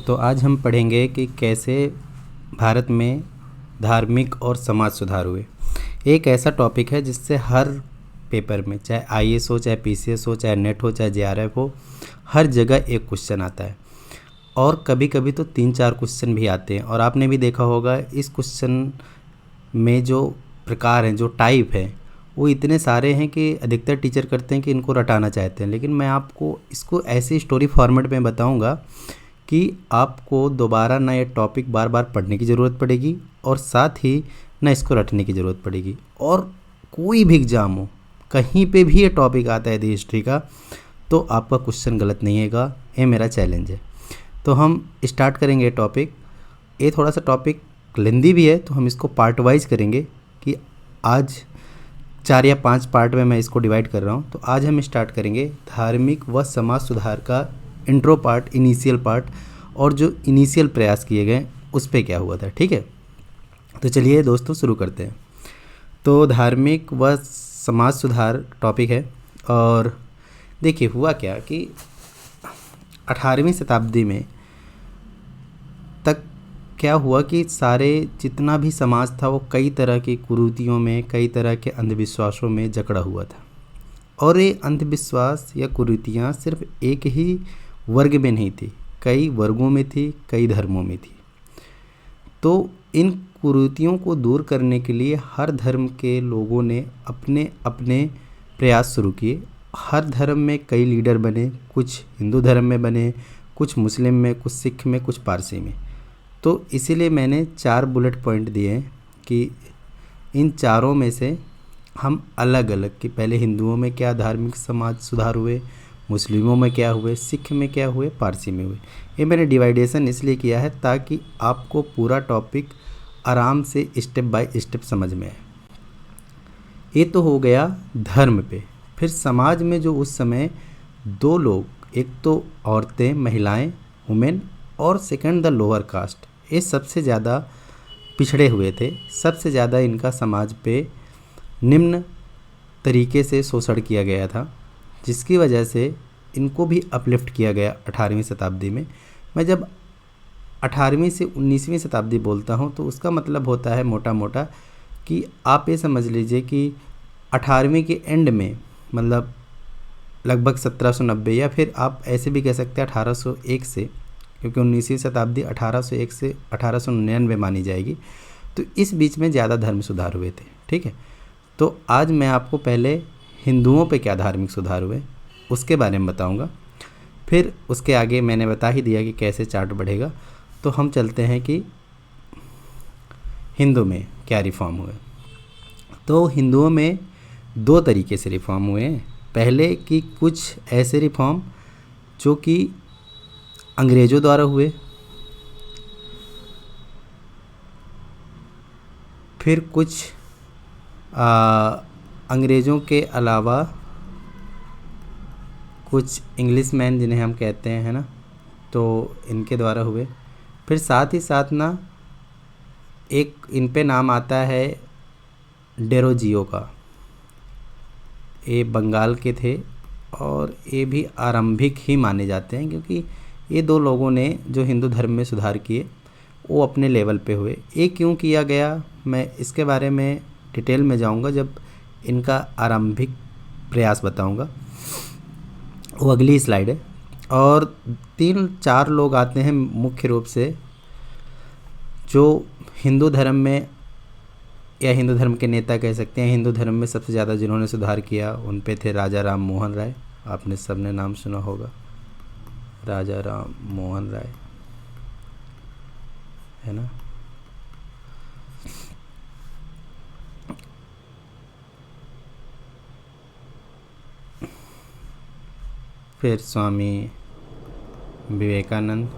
तो आज हम पढ़ेंगे कि कैसे भारत में धार्मिक और समाज सुधार हुए। एक ऐसा टॉपिक है जिससे हर पेपर में, चाहे आईएएस हो, चाहे पीसीएस हो, चाहे नेट हो, चाहे जेआरएफ हो, हर जगह एक क्वेश्चन आता है और कभी कभी तो 3-4 क्वेश्चन भी आते हैं। और आपने भी देखा होगा इस क्वेश्चन में जो प्रकार हैं, जो टाइप है, वो इतने सारे हैं कि अधिकतर टीचर करते हैं कि इनको रटाना चाहते हैं। लेकिन मैं आपको इसको ऐसी स्टोरी फॉर्मेट में बताऊंगा कि आपको दोबारा ना ये टॉपिक बार बार पढ़ने की ज़रूरत पड़ेगी और साथ ही ना इसको रटने की ज़रूरत पड़ेगी। और कोई भी एग्ज़ाम हो, कहीं पे भी ये टॉपिक आता है हिस्ट्री का, तो आपका क्वेश्चन गलत नहीं होगा। ये मेरा चैलेंज है। तो हम स्टार्ट करेंगे ये टॉपिक। ये थोड़ा सा टॉपिक लेंदी भी है, तो हम इसको पार्ट वाइज करेंगे कि आज 4 या 5 पार्ट में मैं इसको डिवाइड कर रहा हूँ। तो आज हम स्टार्ट करेंगे धार्मिक व समाज सुधार का इंट्रो पार्ट, इनिशियल पार्ट, और जो इनिशियल प्रयास किए गए उस पे क्या हुआ था। ठीक है, तो चलिए दोस्तों शुरू करते हैं। तो धार्मिक व समाज सुधार टॉपिक है। और देखिए हुआ क्या कि 18वीं शताब्दी में तक क्या हुआ कि सारे जितना भी समाज था वो कई तरह की कुरीतियों में, कई तरह के अंधविश्वासों में जकड़ा हुआ था। और ये अंधविश्वास या कुरीतियाँ सिर्फ एक ही वर्ग में नहीं थी, कई वर्गों में थी, कई धर्मों में थी। तो इन कुरीतियों को दूर करने के लिए हर धर्म के लोगों ने अपने अपने प्रयास शुरू किए। हर धर्म में कई लीडर बने, कुछ हिंदू धर्म में बने, कुछ मुस्लिम में, कुछ सिख में, कुछ पारसी में। तो इसीलिए मैंने 4 बुलेट पॉइंट दिए हैं कि इन चारों में से हम अलग अलग कि पहले हिंदुओं में क्या धार्मिक समाज सुधार हुए, मुस्लिमों में क्या हुए, सिख में क्या हुए, पारसी में हुए। ये मैंने डिवाइडेशन इसलिए किया है ताकि आपको पूरा टॉपिक आराम से स्टेप बाय स्टेप समझ में आए। ये तो हो गया धर्म पे। फिर समाज में जो उस समय 2 लोग, एक तो औरतें, महिलाएं, वुमेन, और सेकंड द लोअर कास्ट, ये सबसे ज़्यादा पिछड़े हुए थे। सबसे ज़्यादा इनका समाज पे निम्न तरीके से शोषण किया गया था, जिसकी वजह से इनको भी अपलिफ्ट किया गया 18वीं शताब्दी में। मैं जब 18वीं से 19वीं शताब्दी बोलता हूँ तो उसका मतलब होता है मोटा मोटा कि आप ये समझ लीजिए कि 18वीं के एंड में, मतलब लगभग 1790, या फिर आप ऐसे भी कह सकते हैं 1801 से, क्योंकि 19वीं शताब्दी 1801 से 1899 मानी जाएगी। तो इस बीच में ज़्यादा धर्म सुधार हुए थे। ठीक है, तो आज मैं आपको पहले हिंदुओं पे क्या धार्मिक सुधार हुए उसके बारे में बताऊंगा। फिर उसके आगे मैंने बता ही दिया कि कैसे चार्ट बढ़ेगा। तो हम चलते हैं कि हिंदू में क्या रिफॉर्म हुए। तो हिंदुओं में 2 तरीके से रिफॉर्म हुए हैं। पहले कि कुछ ऐसे रिफॉर्म जो कि अंग्रेज़ों द्वारा हुए, फिर कुछ अंग्रेज़ों के अलावा कुछ इंग्लिश मैन जिन्हें हम कहते हैं, है ना, तो इनके द्वारा हुए। फिर साथ ही साथ ना एक इन पे नाम आता है डेरोजियो का। ये बंगाल के थे और ये भी आरंभिक ही माने जाते हैं, क्योंकि ये 2 लोगों ने जो हिंदू धर्म में सुधार किए वो अपने लेवल पे हुए। ये क्यों किया गया, मैं इसके बारे में डिटेल में जाऊंगा जब इनका आरंभिक प्रयास बताऊंगा, वो अगली स्लाइड है। और 3-4 लोग आते हैं मुख्य रूप से जो हिंदू धर्म में, या हिंदू धर्म के नेता कह सकते हैं, हिंदू धर्म में सबसे ज़्यादा जिन्होंने सुधार किया उन पे थे राजा राम मोहन राय। आपने सबने नाम सुना होगा, राजा राम मोहन राय, है ना। फिर स्वामी विवेकानंद,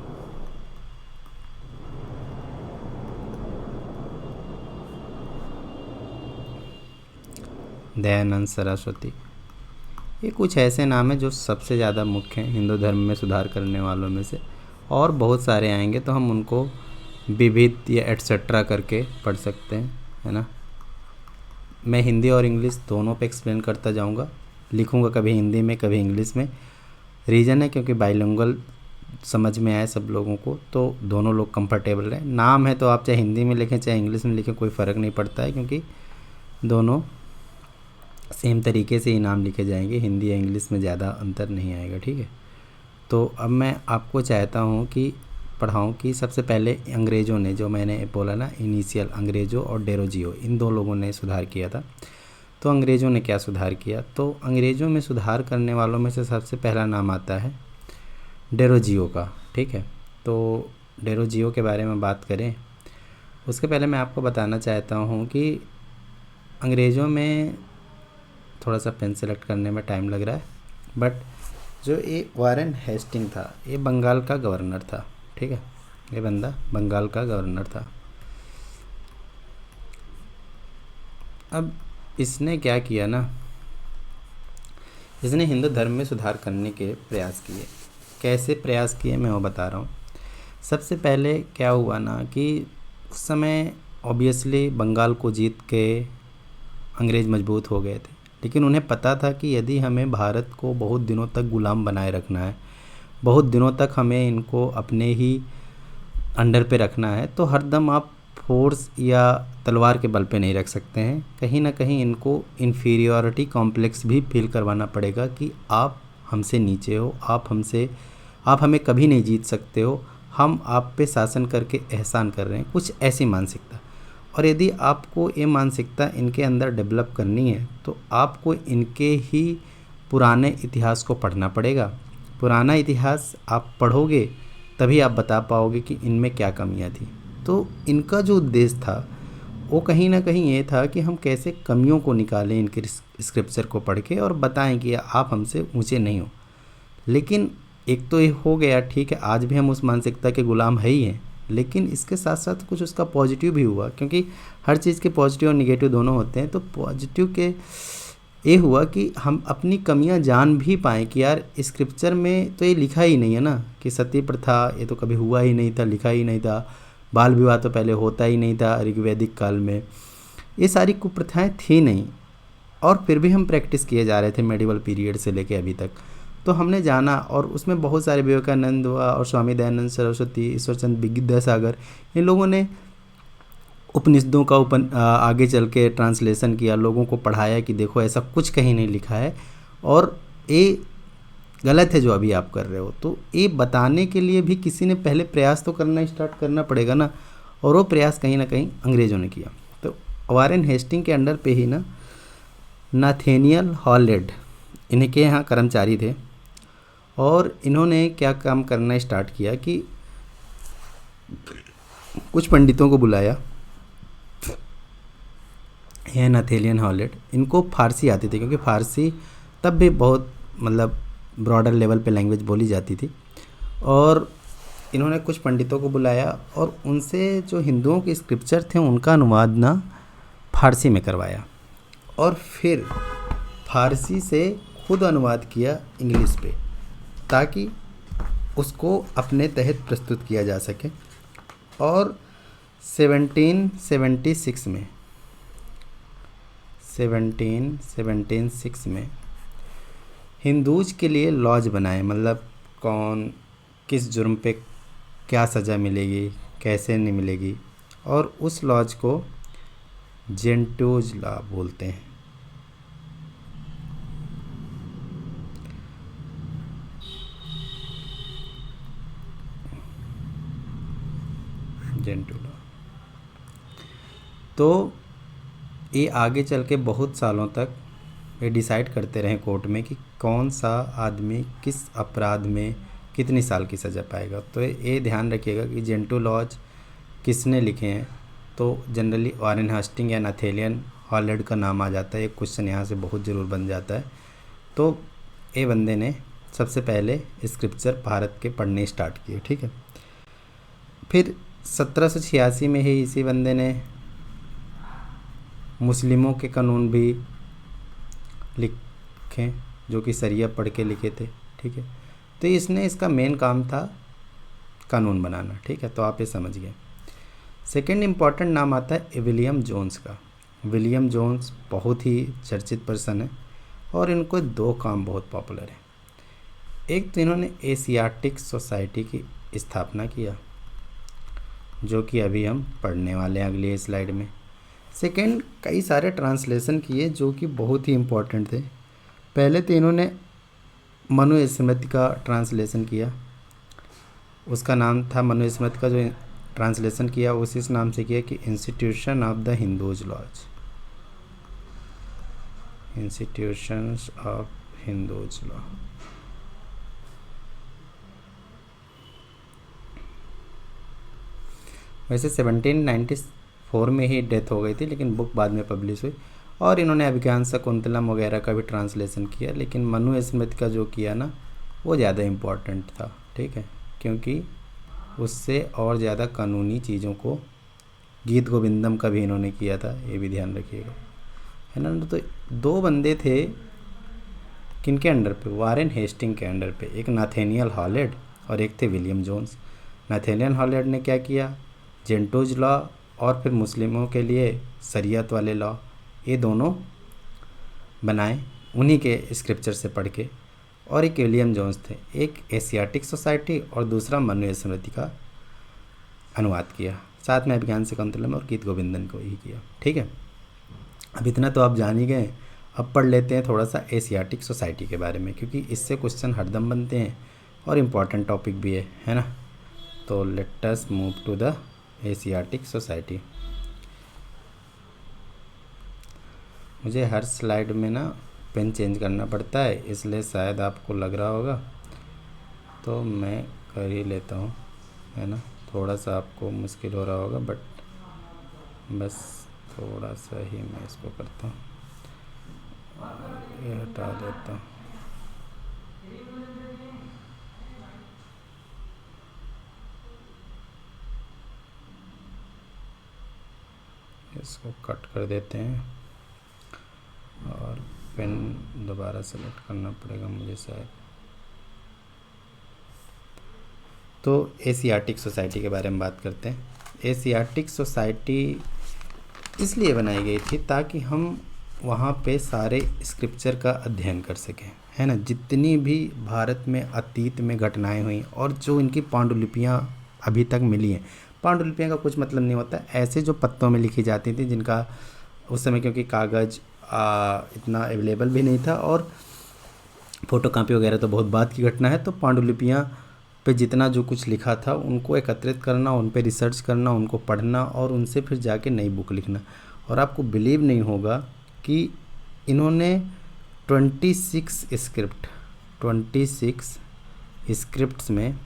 दयानंद सरस्वती। ये कुछ ऐसे नाम हैं जो सबसे ज़्यादा मुख्य हैं हिंदू धर्म में सुधार करने वालों में से। और बहुत सारे आएंगे तो हम उनको विविध या एट्सेट्रा करके पढ़ सकते हैं, है ना। मैं हिंदी और इंग्लिश दोनों पे एक्सप्लेन करता जाऊंगा, लिखूंगा कभी हिंदी में कभी इंग्लिश में। रीज़न है क्योंकि बाइलिंगुअल समझ में आए सब लोगों को, तो दोनों लोग कंफर्टेबल रहें। नाम है तो आप चाहे हिंदी में लिखें चाहे इंग्लिश में लिखें, कोई फ़र्क नहीं पड़ता है, क्योंकि दोनों सेम तरीके से ही नाम लिखे जाएंगे, हिंदी या इंग्लिश में ज़्यादा अंतर नहीं आएगा, ठीक है। तो अब मैं आपको चाहता हूँ कि पढ़ाऊँ कि सबसे पहले अंग्रेज़ों ने, जो मैंने बोला ना इनिशियल, अंग्रेज़ों और डेरोजियो, इन दो लोगों ने सुधार किया था। तो अंग्रेज़ों ने क्या सुधार किया, तो अंग्रेज़ों में सुधार करने वालों में से सबसे पहला नाम आता है डेरोजियो का, ठीक है। तो डेरोजियो के बारे में बात करें उसके पहले मैं आपको बताना चाहता हूँ कि अंग्रेज़ों में थोड़ा सा पेन सेलेक्ट करने में टाइम लग रहा है, बट जो ये वारेन हेस्टिंग था ये बंगाल का गवर्नर था, ठीक है। ये बंदा बंगाल का गवर्नर था। अब इसने क्या किया ना, इसने हिंदू धर्म में सुधार करने के प्रयास किए। कैसे प्रयास किए मैं वो बता रहा हूँ। सबसे पहले क्या हुआ ना कि उस समय ऑब्वियसली बंगाल को जीत के अंग्रेज़ मजबूत हो गए थे, लेकिन उन्हें पता था कि यदि हमें भारत को बहुत दिनों तक गुलाम बनाए रखना है, बहुत दिनों तक हमें इनको अपने ही अंडर पे रखना है, तो हरदम आप फोर्स या तलवार के बल पे नहीं रख सकते हैं। कहीं ना कहीं इनको इन्फीरियॉरिटी कॉम्प्लेक्स भी फील करवाना पड़ेगा कि आप हमसे नीचे हो, आप हमें कभी नहीं जीत सकते हो, हम आप पे शासन करके एहसान कर रहे हैं, कुछ ऐसी मानसिकता। और यदि आपको ये मानसिकता इनके अंदर डेवलप करनी है तो आपको इनके ही पुराने इतिहास को पढ़ना पड़ेगा। पुराना इतिहास आप पढ़ोगे तभी आप बता पाओगे कि इनमें क्या कमियां थी। तो इनका जो उद्देश्य था वो कहीं ना कहीं ये था कि हम कैसे कमियों को निकालें इनके स्क्रिप्चर को पढ़ के और बताएं कि आप हमसे ऊंचे नहीं हो। लेकिन एक तो ये हो गया, ठीक है, आज भी हम उस मानसिकता के गुलाम है ही हैं, लेकिन इसके साथ साथ कुछ उसका पॉजिटिव भी हुआ, क्योंकि हर चीज़ के पॉजिटिव और निगेटिव दोनों होते हैं। तो पॉजिटिव के ये हुआ कि हम अपनी कमियां जान भी पाएँ कि यार स्क्रिप्चर में तो ये लिखा ही नहीं है ना कि सती प्रथा ये तो कभी हुआ ही नहीं था, लिखा ही नहीं था, बाल विवाह तो पहले होता ही नहीं था ऋग्वैदिक काल में, ये सारी कुप्रथाएं थी नहीं, और फिर भी हम प्रैक्टिस किए जा रहे थे मेडिवल पीरियड से लेके अभी तक। तो हमने जाना और उसमें बहुत सारे विवेकानंद हुआ और स्वामी दयानंद सरस्वती, ईश्वरचंद विद्यासागर, इन लोगों ने उपनिषदों का आगे चल के ट्रांसलेशन किया, लोगों को पढ़ाया कि देखो ऐसा कुछ कहीं नहीं लिखा है और ये गलत है जो अभी आप कर रहे हो। तो ये बताने के लिए भी किसी ने पहले प्रयास तो करना स्टार्ट करना पड़ेगा ना, और वो प्रयास कहीं ना कहीं अंग्रेज़ों ने किया। तो वारेन हेस्टिंग के अंडर पे ही ना नाथेनियल हॉलेड इनके यहाँ कर्मचारी थे, और इन्होंने क्या काम करना स्टार्ट किया कि कुछ पंडितों को बुलाया। यह नाथेनियल हॉलेड, इनको फ़ारसी आती थी, क्योंकि फ़ारसी तब भी बहुत मतलब ब्रॉडर लेवल पे लैंग्वेज बोली जाती थी। और इन्होंने कुछ पंडितों को बुलाया और उनसे जो हिंदुओं के स्क्रिप्चर थे उनका अनुवाद ना फ़ारसी में करवाया, और फिर फ़ारसी से खुद अनुवाद किया इंग्लिश पे, ताकि उसको अपने तहत प्रस्तुत किया जा सके। और 1776 में हिंदूज के लिए लॉज बनाए, मतलब कौन किस जुर्म पे क्या सज़ा मिलेगी, कैसे नहीं मिलेगी, और उस लॉज को जेंटोज लॉ बोलते हैं। जेंटो लॉ। तो ये आगे चल के बहुत सालों तक ये डिसाइड करते रहे कोर्ट में कि कौन सा आदमी किस अपराध में कितनी साल की सज़ा पाएगा। तो ये ध्यान रखिएगा कि जेंटो लॉज किसने लिखे हैं, तो जनरली वारेन हेस्टिंग या नाथेनियल हॉलेड का नाम आ जाता है। एक क्वेश्चन यहाँ से बहुत ज़रूर बन जाता है। तो ये बंदे ने सबसे पहले स्क्रिप्चर भारत के पढ़ने स्टार्ट किए, ठीक है। फिर 1786 में ही इसी बंदे ने मुस्लिमों के कानून भी लिखे, जो कि शरिया पढ़ के लिखे थे, ठीक है। तो इसने इसका मेन काम था कानून बनाना, ठीक है। तो आप ये समझ गए। सेकंड इम्पॉर्टेंट नाम आता है विलियम जोन्स का। विलियम जोन्स बहुत ही चर्चित पर्सन है, और इनको दो काम बहुत पॉपुलर है। एक तो इन्होंने एशियाटिक सोसाइटी की स्थापना किया, जो कि अभी हम पढ़ने वाले हैं अगली स्लाइड में। सेकंड, कई सारे ट्रांसलेशन किए जो कि बहुत ही इम्पोर्टेंट थे। पहले तो इन्होंने मनुस्मृति का ट्रांसलेशन किया, उसका नाम था मनुस्मृति का जो ट्रांसलेशन किया उसी नाम से किया कि institution of the Hindus laws, institutions of Hindus law. वैसे 1794 में ही डेथ हो गई थी, लेकिन बुक बाद में पब्लिश हुई। और इन्होंने अभिज्ञान शकुंतलम वगैरह का भी ट्रांसलेशन किया, लेकिन मनुस्मृति का जो किया ना वो ज़्यादा इम्पोर्टेंट था, ठीक है, क्योंकि उससे और ज़्यादा कानूनी चीज़ों को, गीत गोविंदम का भी इन्होंने किया था, ये भी ध्यान रखिएगा, है ना। तो दो बंदे थे किनके अंडर पे, वारेन हेस्टिंग के अंडर पे, एक नाथेनियल हॉलेड और एक थे विलियम जोन्स। नाथेनियल हॉलेड ने क्या किया, जेंटोज लॉ और फिर मुस्लिमों के लिए शरीयत वाले लॉ, ये दोनों बनाए उन्हीं के स्क्रिप्चर से पढ़ के। और एक विलियम जोन्स थे, एक एशियाटिक सोसाइटी और दूसरा मनुस्मृति का अनुवाद किया, साथ में अभिज्ञान शकुंतलम और गीत गोविंदन को ही किया, ठीक है। अब इतना तो आप जान ही गए। अब पढ़ लेते हैं थोड़ा सा एशियाटिक सोसाइटी के बारे में, क्योंकि इससे क्वेश्चन हरदम बनते हैं और इम्पॉर्टेंट टॉपिक भी है ना। तो let us move to the Asiatic society. मुझे हर स्लाइड में ना पेन चेंज करना पड़ता है, इसलिए शायद आपको लग रहा होगा, तो मैं कर ही लेता हूँ, है ना। थोड़ा सा आपको मुश्किल हो रहा होगा, बट बस थोड़ा सा ही मैं इसको करता हूँ, ये हटा देता हूँ। इसको कट कर देते हैं और पेन दोबारा सेलेक्ट करना पड़ेगा मुझे शायद। तो एशियाटिक सोसाइटी के बारे में बात करते हैं। एशियाटिक सोसाइटी इसलिए बनाई गई थी ताकि हम वहाँ पे सारे स्क्रिप्चर का अध्ययन कर सकें, है ना। जितनी भी भारत में अतीत में घटनाएं हुई और जो इनकी पांडुलिपियाँ अभी तक मिली हैं, पांडुलिपियाँ का कुछ मतलब नहीं होता, ऐसे जो पत्तों में लिखी जाती थी, जिनका उस समय क्योंकि कागज़ इतना अवेलेबल भी नहीं था और फ़ोटो कापी वगैरह तो बहुत बाद की घटना है। तो पांडुलिपियाँ पे जितना जो कुछ लिखा था उनको एकत्रित करना, उन पे रिसर्च करना, उनको पढ़ना और उनसे फिर जाके नई बुक लिखना। और आपको बिलीव नहीं होगा कि इन्होंने 26 स्क्रिप्ट्स में,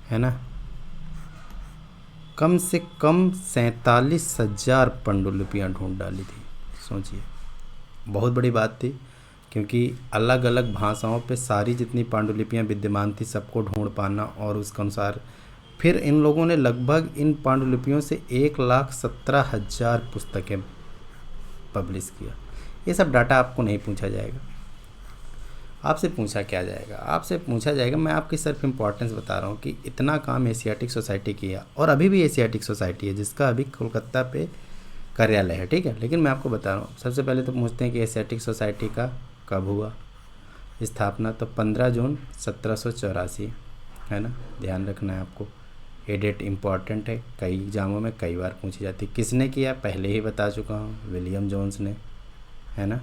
है ना, कम से कम 47,000 पांडुलिपियाँ ढूंढ डाली थी। सोचिए, बहुत बड़ी बात थी, क्योंकि अलग अलग भाषाओं पे सारी जितनी पांडुलिपियाँ विद्यमान थी सबको ढूंढ पाना, और उसके अनुसार फिर इन लोगों ने लगभग इन पांडुलिपियों से 1,17,000 पुस्तकें पब्लिश किया। ये सब डाटा आपको नहीं पूछा जाएगा, आपसे पूछा क्या जाएगा, आपसे पूछा जाएगा, मैं आपकी सिर्फ इम्पोर्टेंस बता रहा हूँ कि इतना काम एशियाटिक सोसाइटी किया, और अभी भी एशियाटिक सोसाइटी है जिसका अभी कोलकाता पे कार्यालय है, ठीक है। लेकिन मैं आपको बता रहा हूँ, सबसे पहले तो पूछते हैं कि एशियाटिक सोसाइटी का कब हुआ स्थापना। तो 15 जून 1784, है ना, ध्यान रखना है आपको, ये डेट इम्पॉर्टेंट है, कई एग्जामों में कई बार पूछी जाती। किसने किया पहले ही बता चुका हूँ, विलियम जोन्स ने, है ना।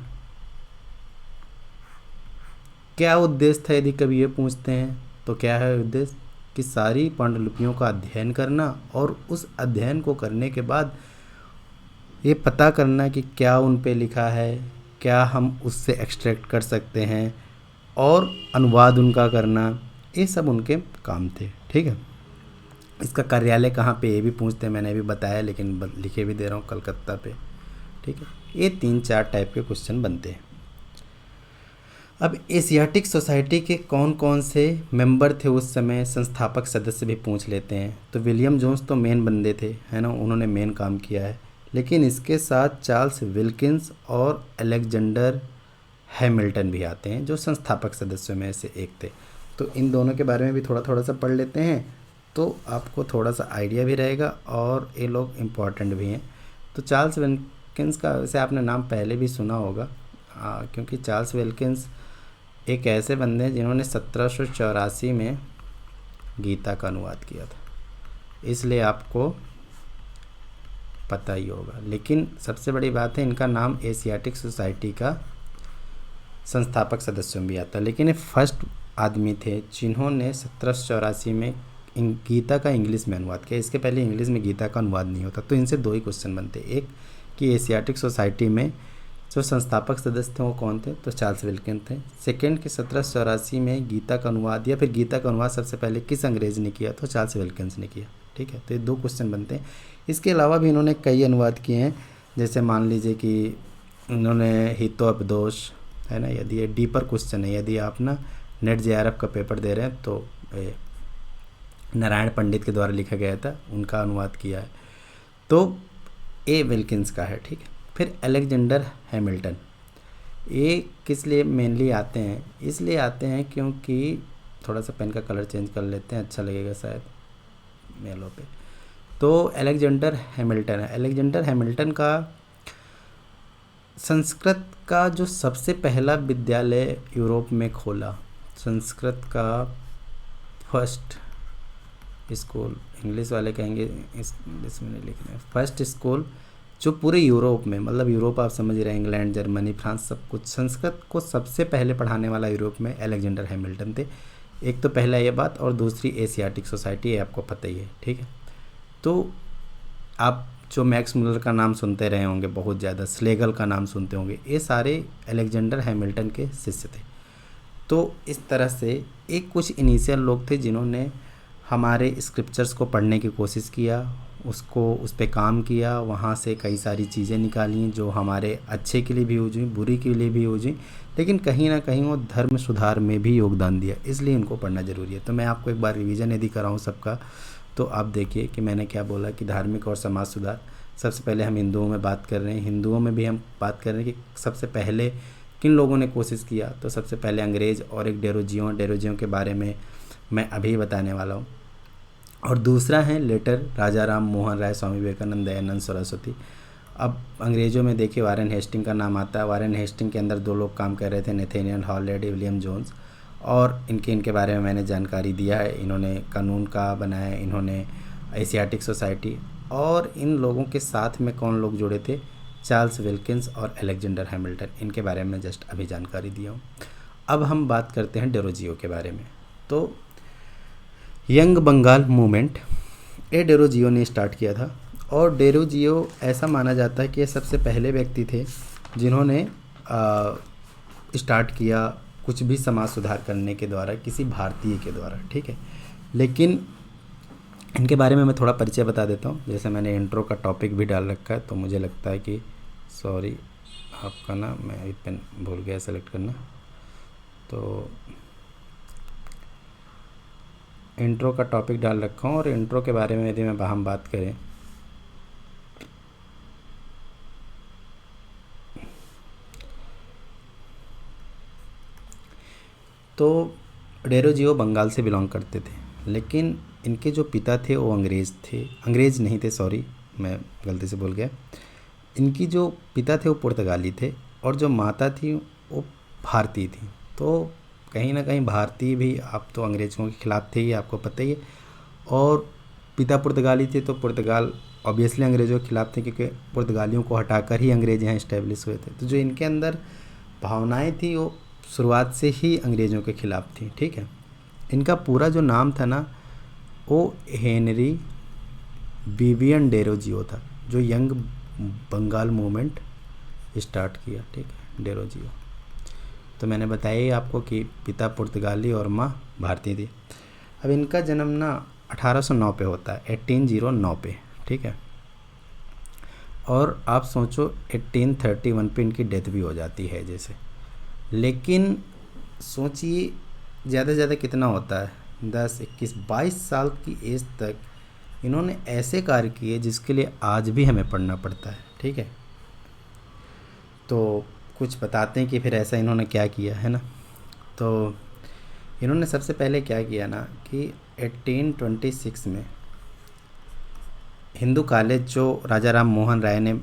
क्या उद्देश्य था, यदि कभी ये पूछते हैं तो क्या है उद्देश्य, कि सारी पांडुलिपियों का अध्ययन करना और उस अध्ययन को करने के बाद ये पता करना कि क्या उन पे लिखा है, क्या हम उससे एक्सट्रैक्ट कर सकते हैं, और अनुवाद उनका करना, ये सब उनके काम थे, ठीक है। इसका कार्यालय कहाँ पे ये भी पूछते हैं, मैंने अभी बताया, लेकिन लिखे भी दे रहा हूँ, कलकत्ता पे, ठीक है। ये 3-4 टाइप के क्वेश्चन बनते हैं। अब एशियाटिक सोसाइटी के कौन कौन से मेंबर थे उस समय, संस्थापक सदस्य भी पूछ लेते हैं। तो विलियम जोन्स तो मेन बंदे थे, है ना, उन्होंने मेन काम किया है, लेकिन इसके साथ चार्ल्स विल्किंस और अलेक्जेंडर हैमिल्टन भी आते हैं, जो संस्थापक सदस्यों में से एक थे। तो इन दोनों के बारे में भी थोड़ा सा पढ़ लेते हैं, तो आपको थोड़ा सा आइडिया भी रहेगा, और ये लोग इम्पॉर्टेंट भी हैं। तो चार्ल्स विल्किंस का वैसे आपने नाम पहले भी सुना होगा, क्योंकि चार्ल्स विल्किंस एक ऐसे बंदे हैं जिन्होंने 1784 में गीता का अनुवाद किया था, इसलिए आपको पता ही होगा। लेकिन सबसे बड़ी बात है, इनका नाम एशियाटिक सोसाइटी का संस्थापक सदस्यों में भी आता है। लेकिन ये फर्स्ट आदमी थे जिन्होंने 1784 में गीता का इंग्लिश में अनुवाद किया। इसके पहले इंग्लिश में गीता का अनुवाद नहीं होता। तो इनसे दो ही क्वेश्चन बनते, एक कि एशियाटिक सोसाइटी में जो संस्थापक सदस्य थे वो कौन थे, तो चार्ल्स विल्किन थे। सेकंड कि 1784 में गीता का अनुवाद या फिर गीता का अनुवाद सबसे पहले किस अंग्रेज ने किया, तो चार्ल्स विल्किंस ने किया। ठीक है, तो ये दो क्वेश्चन बनते हैं। इसके अलावा भी इन्होंने कई अनुवाद किए हैं, जैसे मान लीजिए कि इन्होंने हितोपदेश है ना, यदि ये डीपर क्वेश्चन है, यदि आप ना नेट जेआरएफ का पेपर दे रहे हैं तो नारायण पंडित के द्वारा लिखा गया था, उनका अनुवाद किया है। तो ए विल्किंस का है। ठीक है, फिर अलेक्जेंडर हैमिल्टन, ये किस लिए मेनली आते हैं, इसलिए आते हैं क्योंकि थोड़ा सा पेन का कलर चेंज कर लेते हैं, अच्छा लगेगा शायद मेलों पे। तो अलेक्जेंडर हैमिल्टन है। अलेक्जेंडर हैमिल्टन का संस्कृत का जो सबसे पहला विद्यालय यूरोप में खोला, संस्कृत का फर्स्ट स्कूल, इंग्लिश वाले कहेंगे इसमें नहीं लिखना है, फर्स्ट स्कूल जो पूरे यूरोप में, मतलब यूरोप आप समझ रहे हैं, इंग्लैंड, जर्मनी, फ्रांस, सब कुछ, संस्कृत को सबसे पहले पढ़ाने वाला यूरोप में अलेक्जेंडर हैमिल्टन थे। एक तो पहला ये बात, और दूसरी एशियाटिक सोसाइटी, ये आपको पता ही है। ठीक है, तो आप जो मैक्स मुलर का नाम सुनते रहे होंगे बहुत ज़्यादा, स्लेगल का नाम सुनते होंगे, ये सारे अलेक्जेंडर हैमिल्टन के शिष्य थे। तो इस तरह से एक कुछ इनिशियल लोग थे जिन्होंने हमारे स्क्रिप्चर्स को पढ़ने की कोशिश किया, उसको उस पर काम किया, वहाँ से कई सारी चीज़ें निकाली जो हमारे अच्छे के लिए भी यूज हुई, बुरी के लिए भी यूज हुई, लेकिन कहीं ना कहीं वो धर्म सुधार में भी योगदान दिया, इसलिए इनको पढ़ना ज़रूरी है। तो मैं आपको एक बार रिवीजन यदि कराऊँ सबका, तो आप देखिए कि मैंने क्या बोला कि धार्मिक और समाज सुधार, सबसे पहले हम हिंदुओं में बात कर रहे हैं। हिंदुओं में भी हम बात कर रहे हैं कि सबसे पहले किन लोगों ने कोशिश किया, तो सबसे पहले अंग्रेज़ और एक डेरोजियो के बारे में मैं अभी बताने वाला हूँ। और दूसरा है लेटर राजा राम मोहन राय, स्वामी विवेकानंद, दयानंद सरस्वती। अब अंग्रेज़ों में देखिए वारेन हेस्टिंग का नाम आता है। वारेन हेस्टिंग के अंदर दो लोग काम कर रहे थे, नेथेनियल हॉलैंड, विलियम जोन्स, और इनके बारे में मैंने जानकारी दिया है। इन्होंने कानून का बनाया, इन्होंने एशियाटिक सोसाइटी, और इन लोगों के साथ में कौन लोग जुड़े थे, चार्ल्स विल्किंस और अलेक्जेंडर हैमिल्टन, इनके बारे में जस्ट अभी जानकारी दिया हूँ। अब हम बात करते हैं डेरोजियो के बारे में। तो यंग बंगाल मूवमेंट ये डेरोजियो ने स्टार्ट किया था, और डेरोजियो ऐसा माना जाता है कि ये सबसे पहले व्यक्ति थे जिन्होंने स्टार्ट किया कुछ भी समाज सुधार करने के द्वारा, किसी भारतीय के द्वारा। ठीक है, लेकिन इनके बारे में मैं थोड़ा परिचय बता देता हूँ। जैसे मैंने इंट्रो का टॉपिक भी डाल रखा है, तो मुझे लगता है कि सॉरी आपका ना, मैं पेन भूल गया सेलेक्ट करना, तो इंट्रो का टॉपिक डाल रखा हूँ। और इंट्रो के बारे में यदि हम बात करें, तो डेरोजियो बंगाल से बिलोंग करते थे, लेकिन इनके जो पिता थे वो अंग्रेज़ नहीं थे, सॉरी मैं गलती से बोल गया। इनकी जो पिता थे वो पुर्तगाली थे, और जो माता थी वो भारतीय थी। तो कहीं ना कहीं भारतीय भी, आप तो अंग्रेज़ों के खिलाफ थे, ये आपको पता ही है, और पिता पुर्तगाली थे, तो पुर्तगाल ऑब्वियसली अंग्रेज़ों के खिलाफ थे, क्योंकि पुर्तगालियों को हटाकर ही अंग्रेज़ यहाँ इस्टेब्लिश हुए थे। तो जो इनके अंदर भावनाएं थी वो शुरुआत से ही अंग्रेज़ों के खिलाफ थी। ठीक है, इनका पूरा जो नाम था ना, वो हेनरी विवियन डेरोजियो था, जो यंग बंगाल मूवमेंट स्टार्ट किया। ठीक है, डेरोजियो। तो मैंने बताया ही आपको कि पिता पुर्तगाली और माँ भारतीय थी। अब इनका जन्म ना 1809 पे होता है, 1809 पे। ठीक है, और आप सोचो 1831 पे इनकी डेथ भी हो जाती है जैसे। लेकिन सोचिए ज़्यादा से ज़्यादा कितना होता है, 10, 21, 22 साल की एज तक इन्होंने ऐसे कार्य किए जिसके लिए आज भी हमें पढ़ना पड़ता है। ठीक है, तो कुछ बताते हैं कि फिर ऐसा इन्होंने क्या किया है ना। तो इन्होंने सबसे पहले क्या किया ना कि 1826 में हिंदू कॉलेज जो राजा राम मोहन राय ने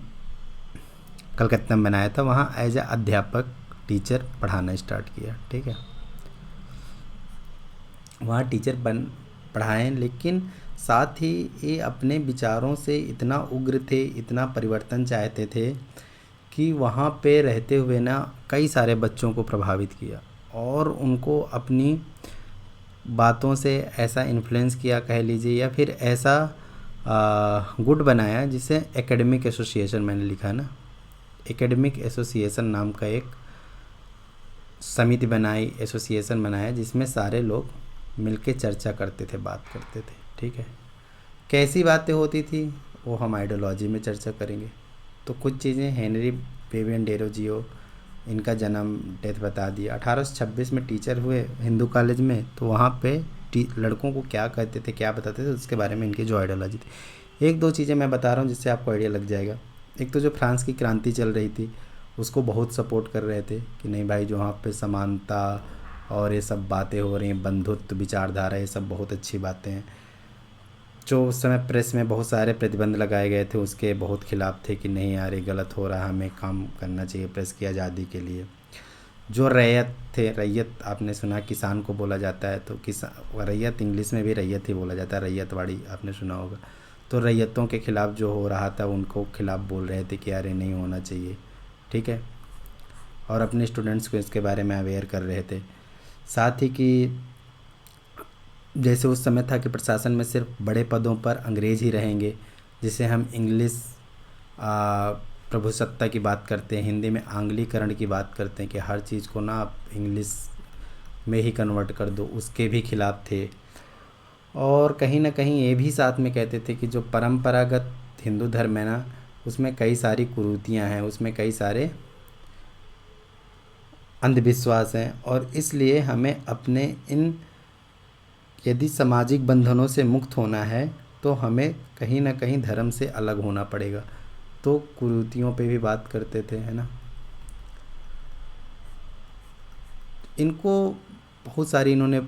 कलकत्ता में बनाया था, वहाँ एज ए अध्यापक, टीचर पढ़ाना स्टार्ट किया। ठीक है, वहाँ टीचर बन पढ़ाएं, लेकिन साथ ही ये अपने विचारों से इतना उग्र थे, इतना परिवर्तन चाहते थे कि वहाँ पे रहते हुए ना कई सारे बच्चों को प्रभावित किया और उनको अपनी बातों से ऐसा इन्फ्लुएंस किया कह लीजिए, या फिर ऐसा गुट बनाया जिसे एकेडमिक एसोसिएशन, मैंने लिखा है ना, एकेडमिक एसोसिएशन नाम का एक समिति बनाई, एसोसिएशन बनाया, जिसमें सारे लोग मिलके चर्चा करते थे, बात करते थे। ठीक है, कैसी बातें होती थी वो हम आइडियोलॉजी में चर्चा करेंगे। तो कुछ चीज़ें, हेनरी बेबियन डेरोजियो, इनका जन्म डेथ बता दिया। 1826 में टीचर हुए हिंदू कॉलेज में, तो वहाँ पे लड़कों को क्या कहते थे, क्या बताते थे, उसके बारे में इनकी जो आइडियोलॉजी थी। एक दो चीज़ें मैं बता रहा हूँ जिससे आपको आइडिया लग जाएगा। एक तो जो फ्रांस की क्रांति चल रही थी उसको बहुत सपोर्ट कर रहे थे कि नहीं भाई, जो वहाँ पे समानता और ये सब बातें हो रही हैं, बंधुत्व विचारधारा, ये सब बहुत अच्छी बातें हैं। जो उस समय प्रेस में बहुत सारे प्रतिबंध लगाए गए थे उसके बहुत खिलाफ थे कि नहीं यार, ये गलत हो रहा है, हमें काम करना चाहिए प्रेस की आज़ादी के लिए। जो रैयत थे, रैयत आपने सुना किसान को बोला जाता है, तो किसान, रैयत इंग्लिश में भी रैयत ही बोला जाता है, रैयतवाड़ी आपने सुना होगा। तो रैयतों के खिलाफ जो हो रहा था उनको खिलाफ बोल रहे थे कि यार ये नहीं होना चाहिए। ठीक है, और अपने स्टूडेंट्स को इसके बारे में अवेयर कर रहे थे। साथ ही कि जैसे उस समय था कि प्रशासन में सिर्फ बड़े पदों पर अंग्रेज़ ही रहेंगे, जिसे हम इंग्लिश प्रभुसत्ता की बात करते हैं, हिंदी में आंग्लीकरण की बात करते हैं कि हर चीज़ को ना आप इंग्लिश में ही कन्वर्ट कर दो, उसके भी खिलाफ थे। और कहीं ना कहीं ये भी साथ में कहते थे कि जो परंपरागत हिंदू धर्म है ना, उसमें कई सारी कुरीतियाँ हैं, उसमें कई सारे अंधविश्वास हैं, और इसलिए हमें अपने इन, यदि सामाजिक बंधनों से मुक्त होना है तो हमें कहीं ना कहीं धर्म से अलग होना पड़ेगा। तो कुरीतियों पे भी बात करते थे, है ना। इनको बहुत सारी इन्होंने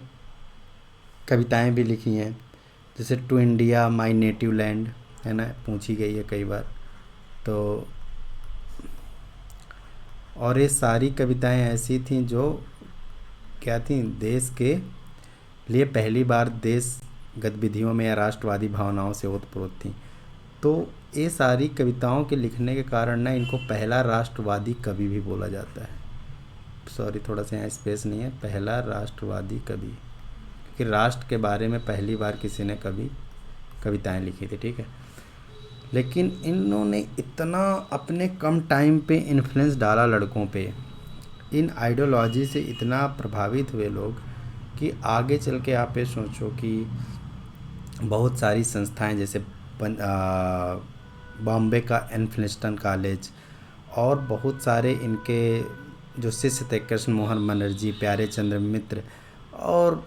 कविताएं भी लिखी हैं, जैसे to India my native land, है ना, पूछी गई है कई बार। तो और ये सारी कविताएं ऐसी थीं जो क्या थीं, देश के लिए पहली बार देश गतिविधियों में या राष्ट्रवादी भावनाओं से ओतप्रोत थीं। तो ये सारी कविताओं के लिखने के कारण ना इनको पहला राष्ट्रवादी कवि भी बोला जाता है। सॉरी, थोड़ा सा यहाँ स्पेस नहीं है, पहला राष्ट्रवादी कवि, क्योंकि राष्ट्र के बारे में पहली बार किसी ने कविताएं लिखी थी। ठीक है, लेकिन इन्होंने इतना अपने कम टाइम पे इन्फ्लुएंस डाला लड़कों पे, इन आइडियोलॉजी से इतना प्रभावित हुए लोग कि आगे चल के आप ये सोचो कि बहुत सारी संस्थाएं, जैसे बॉम्बे का एल्फिंस्टन कॉलेज, और बहुत सारे इनके जो शिष्य थे, कृष्ण मोहन बनर्जी, प्यारे चंद्र मित्र, और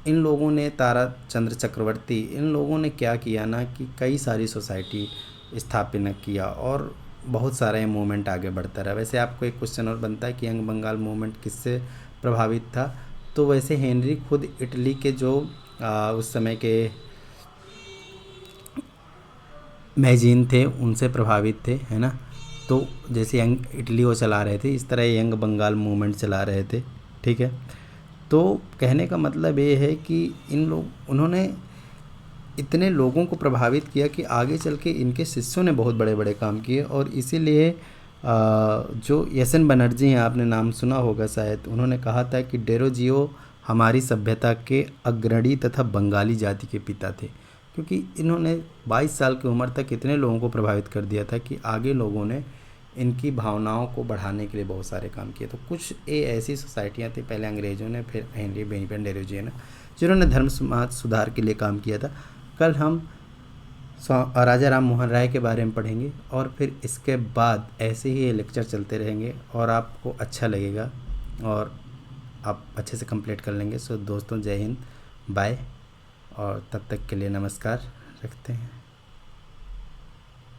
इन लोगों ने, तारा चंद्र चक्रवर्ती, इन लोगों ने क्या किया ना कि कई सारी सोसाइटी स्थापित किया और बहुत सारा ये मूवमेंट आगे बढ़ता रहा। वैसे आपको एक क्वेश्चन और बनता है कि यंग बंगाल मूवमेंट किससे प्रभावित था, तो वैसे हेनरी खुद इटली के जो उस समय के मैगजीन थे उनसे प्रभावित थे, है ना। तो जैसे यंग इटली वो चला रहे थे, इस तरह यंग बंगाल मूवमेंट चला रहे थे। ठीक है, तो कहने का मतलब ये है कि उन्होंने इतने लोगों को प्रभावित किया कि आगे चल के इनके शिष्यों ने बहुत बड़े बड़े काम किए। और इसीलिए जो एस.एन. बनर्जी हैं, आपने नाम सुना होगा शायद, उन्होंने कहा था कि डेरोजियो हमारी सभ्यता के अग्रणी तथा बंगाली जाति के पिता थे, क्योंकि इन्होंने 22 साल की उम्र तक इतने लोगों को प्रभावित कर दिया था कि आगे लोगों ने इनकी भावनाओं को बढ़ाने के लिए बहुत सारे काम किए। तो कुछ ये ऐसी सोसाइटियाँ थी, पहले अंग्रेज़ों ने, फिर हेनरी बेनियन डेरोजियो ने, जिन्होंने धर्म समाज सुधार के लिए काम किया था। कल हम राजा राम मोहन राय के बारे में पढ़ेंगे और फिर इसके बाद ऐसे ही ये लेक्चर चलते रहेंगे और आपको अच्छा लगेगा और आप अच्छे से कंप्लीट कर लेंगे। सो दोस्तों, जय हिंद, बाय, और तब तक के लिए नमस्कार रखते हैं।